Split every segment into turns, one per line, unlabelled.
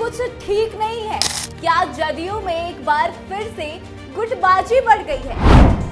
कुछ ठीक नहीं है। क्या जदयू में एक बार फिर से गुटबाजी बढ़ गई है?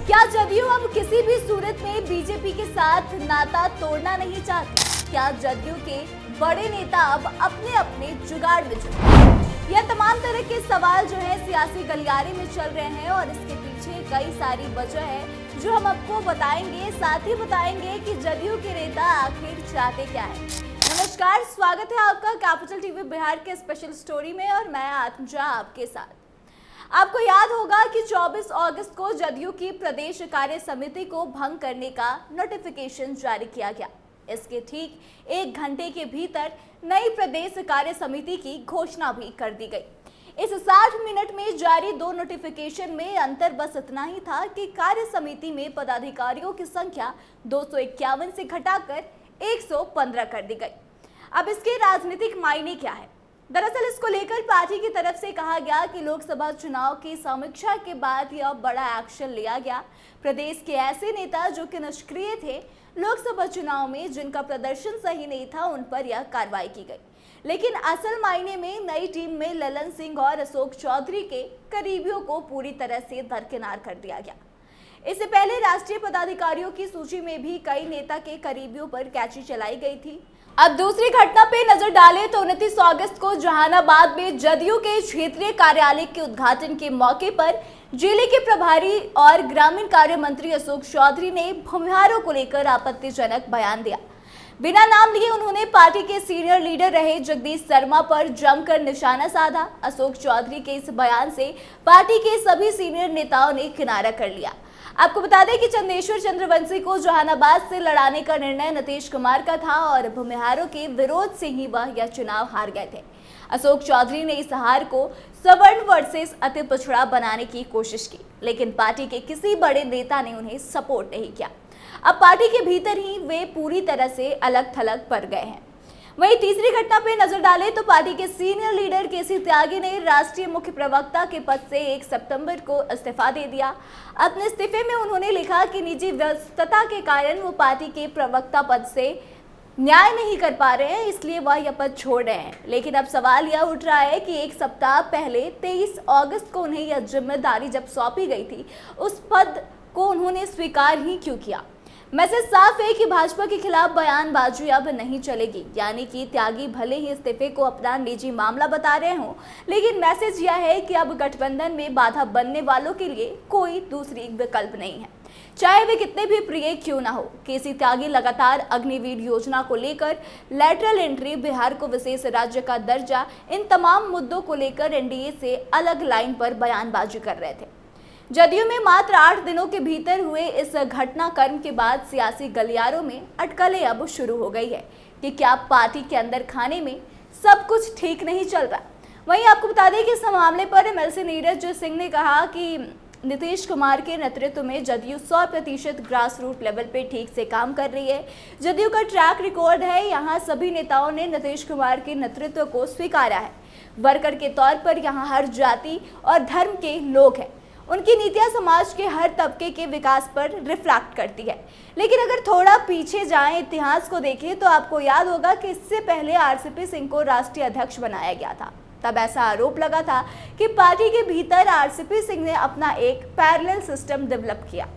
क्या जदयू अब किसी भी सूरत में बीजेपी के साथ नाता तोड़ना नहीं चाहती? क्या जदयू के बड़े नेता अब अपने अपने जुगाड़ में जुटे? यह तमाम तरह के सवाल जो है सियासी गलियारे में चल रहे हैं और इसके पीछे कई सारी वजह है जो हम आपको बताएंगे। साथ ही बताएंगे कि जदयू के नेता आखिर चाहते क्या है। नमस्कार, स्वागत है आपका कैपिटल टीवी बिहार के स्पेशल स्टोरी में और मैं आत्मजा आपके साथ। आपको याद होगा कि 24 अगस्त को जदयू की प्रदेश कार्य समिति को भंग करने का नोटिफिकेशन जारी किया गया। इसके ठीक 1 घंटे के भीतर नई प्रदेश कार्य समिति की घोषणा भी कर दी गई। इस 60 मिनट में जारी 2 नोटिफिकेशन में अंतर बस इतना ही था कि कार्य समिति में पदाधिकारियों की संख्या 251 से घटाकर 115 कर दी गई। अब इसके राजनीतिक मायने क्या है? दरअसल इसको लेकर पार्टी की तरफ से कहा गया कि लोकसभा चुनाव की समीक्षा के बाद यह बड़ा एक्शन लिया गया। प्रदेश के ऐसे नेता जो कि निष्क्रिय थे लोकसभा चुनाव में, जिनका प्रदर्शन सही नहीं था, उन पर यह कार्रवाई की गई। लेकिन असल मायने में नई टीम में ललन सिंह और अशोक चौधरी के करीबियों को पूरी तरह से दरकिनार कर दिया गया। इससे पहले राष्ट्रीय पदाधिकारियों की सूची में भी कई नेता के करीबियों पर कैची चलाई गई थी। अब दूसरी घटना पे नजर डालें तो 29 अगस्त को जहानाबाद में जदयू के क्षेत्रीय कार्यालय के उद्घाटन के मौके पर जिले के प्रभारी और ग्रामीण कार्य मंत्री अशोक चौधरी ने भूमिहारों को लेकर आपत्तिजनक बयान दिया। बिना नाम लिए उन्होंने पार्टी के सीनियर लीडर रहे जगदीश शर्मा पर जमकर निशाना साधा। अशोक चौधरी के इस बयान से पार्टी के सभी सीनियर नेताओं ने किनारा कर लिया। आपको बता दें कि चंदेश्वर चंद्रवंशी को जहानाबाद से लड़ाने का निर्णय नीतीश कुमार का था और भूमिहारों के विरोध से ही वह यह चुनाव हार गए थे। अशोक चौधरी ने इस हार को सवर्ण वर्सेस अति पिछड़ा बनाने की कोशिश की, लेकिन पार्टी के किसी बड़े नेता ने उन्हें सपोर्ट नहीं किया। अब पार्टी के भीतर ही वे पूरी तरह से अलग थलग पड़ गए हैं। वहीं तीसरी घटना पे नजर डालें तो पार्टी के सीनियर लीडर केसी त्यागी ने राष्ट्रीय मुख्य प्रवक्ता के पद से 1 सितंबर को इस्तीफा दे दिया। अपने इस्तीफे में उन्होंने लिखा कि निजी व्यस्तता के कारण वो पार्टी के प्रवक्ता पद से न्याय नहीं कर पा रहे हैं, इसलिए वह यह पद छोड़ रहे हैं। लेकिन अब सवाल यह उठ रहा है कि 1 सप्ताह पहले 23 अगस्त को उन्हें यह जिम्मेदारी जब सौंपी गई थी, उस पद को उन्होंने स्वीकार ही क्यों किया? मैसेज साफ है कि भाजपा के खिलाफ बयानबाजी अब नहीं चलेगी। यानी कि त्यागी भले ही इस्तीफे को अपना निजी मामला बता रहे हों, लेकिन मैसेज यह है कि अब गठबंधन में बाधा बनने वालों के लिए कोई दूसरी विकल्प नहीं है, चाहे वे कितने भी प्रिय क्यों ना हो। केसी त्यागी लगातार अग्निवीर योजना को लेकर, लैटरल एंट्री, बिहार को विशेष राज्य का दर्जा, इन तमाम मुद्दों को लेकर एनडीए से अलग लाइन पर बयानबाजी कर रहे थे। जदयू में मात्र 8 दिनों के भीतर हुए इस घटनाक्रम के बाद सियासी गलियारों में अटकलें अब शुरू हो गई है कि क्या पार्टी के अंदर खाने में सब कुछ ठीक नहीं चल रहा। वहीं आपको बता दें कि इस मामले पर एमएलसी नीरज सिंह ने कहा कि नीतीश कुमार के नेतृत्व में जदयू 100% ग्रास रूट लेवल पे ठीक से काम कर रही है। जदयू का ट्रैक रिकॉर्ड है, यहाँ सभी नेताओं ने नीतीश कुमार के नेतृत्व को स्वीकारा है। वर्कर के तौर पर यहाँ हर जाति और धर्म के लोग हैं। उनकी नीतियां समाज के हर तबके के विकास पर रिफ्लेक्ट करती है। लेकिन अगर थोड़ा पीछे जाएं, इतिहास को देखें, तो आपको याद होगा कि इससे पहले आरसीपी सिंह को राष्ट्रीय अध्यक्ष बनाया गया था। तब ऐसा आरोप लगा था कि पार्टी के भीतर आरसीपी सिंह ने अपना एक पैरेलल सिस्टम डेवलप किया।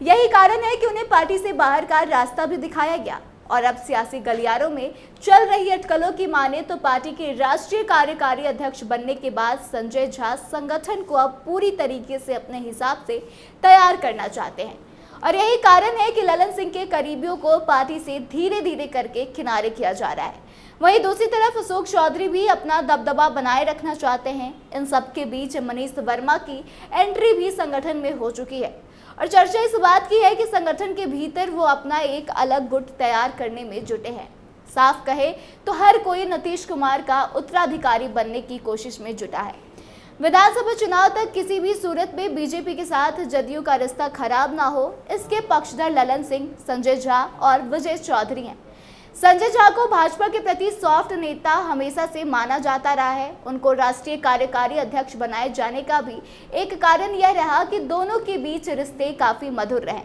यही कारण है कि उन्हें पार्टी से बाहर का रास्ता भी दिखाया गया। और अब सियासी गलियारों में चल रही अटकलों की माने तो पार्टी के राष्ट्रीय कार्यकारी अध्यक्ष बनने के बाद संजय झा संगठन को अब पूरी तरीके से अपने हिसाब से तैयार करना चाहते हैं। और यही कारण है कि ललन सिंह के करीबियों को पार्टी से धीरे धीरे करके किनारे किया जा रहा है। वहीं दूसरी तरफ अशोक चौधरी भी अपना दबदबा बनाए रखना चाहते हैं। इन सबके बीच मनीष वर्मा की एंट्री भी संगठन में हो चुकी है और चर्चा इस बात की है कि संगठन के भीतर वो अपना एक अलग गुट तैयार करने में जुटे हैं। साफ कहे तो हर कोई नीतीश कुमार का उत्तराधिकारी बनने की कोशिश में जुटा है। विधानसभा चुनाव तक किसी भी सूरत में बीजेपी के साथ जदयू का रिश्ता खराब ना हो, इसके पक्षधर ललन सिंह, संजय झा और विजय चौधरी हैं। संजय झा को भाजपा के प्रति सॉफ्ट नेता हमेशा से माना जाता रहा है। उनको राष्ट्रीय कार्यकारी अध्यक्ष बनाए जाने का भी एक कारण यह रहा कि दोनों के बीच रिश्ते काफी मधुर रहे।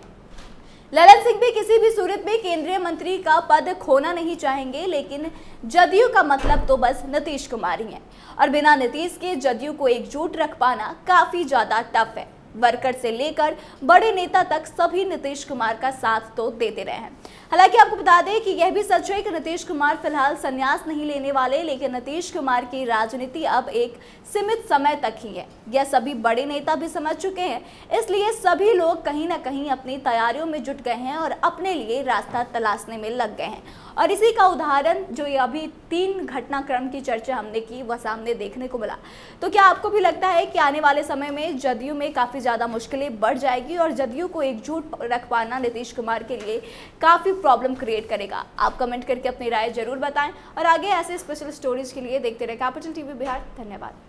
ललन सिंह भी किसी भी सूरत में केंद्रीय मंत्री का पद खोना नहीं चाहेंगे, लेकिन जदयू का मतलब तो बस नीतीश कुमार ही है और बिना नीतीश के जदयू को एकजुट रख पाना काफी ज्यादा टफ है। वर्कर से लेकर बड़े नेता तक सभी नीतीश कुमार का साथ तो देते रहे हैं। हालांकि आपको बता दें कि यह भी सच है कि नीतीश कुमार फिलहाल संन्यास नहीं लेने वाले, लेकिन नीतीश कुमार की राजनीति अब एक सीमित समय तक ही है। यह सभी बड़े नेता भी समझ चुके हैं, इसलिए सभी लोग कहीं ना कहीं अपनी तैयारियों में जुट गए हैं और अपने लिए रास्ता तलाशने में लग गए हैं। और इसी का उदाहरण जो ये अभी 3 घटनाक्रम की चर्चा हमने की वह सामने देखने को मिला। तो क्या आपको भी लगता है कि आने वाले समय में जदयू में काफ़ी ज़्यादा मुश्किलें बढ़ जाएगी और जदयू को एकजुट रख पाना नीतीश कुमार के लिए काफ़ी प्रॉब्लम क्रिएट करेगा? आप कमेंट करके अपनी राय जरूर बताएं और आगे ऐसे स्पेशल स्टोरीज के लिए देखते रहे कैपिटल टीवी बिहार। धन्यवाद।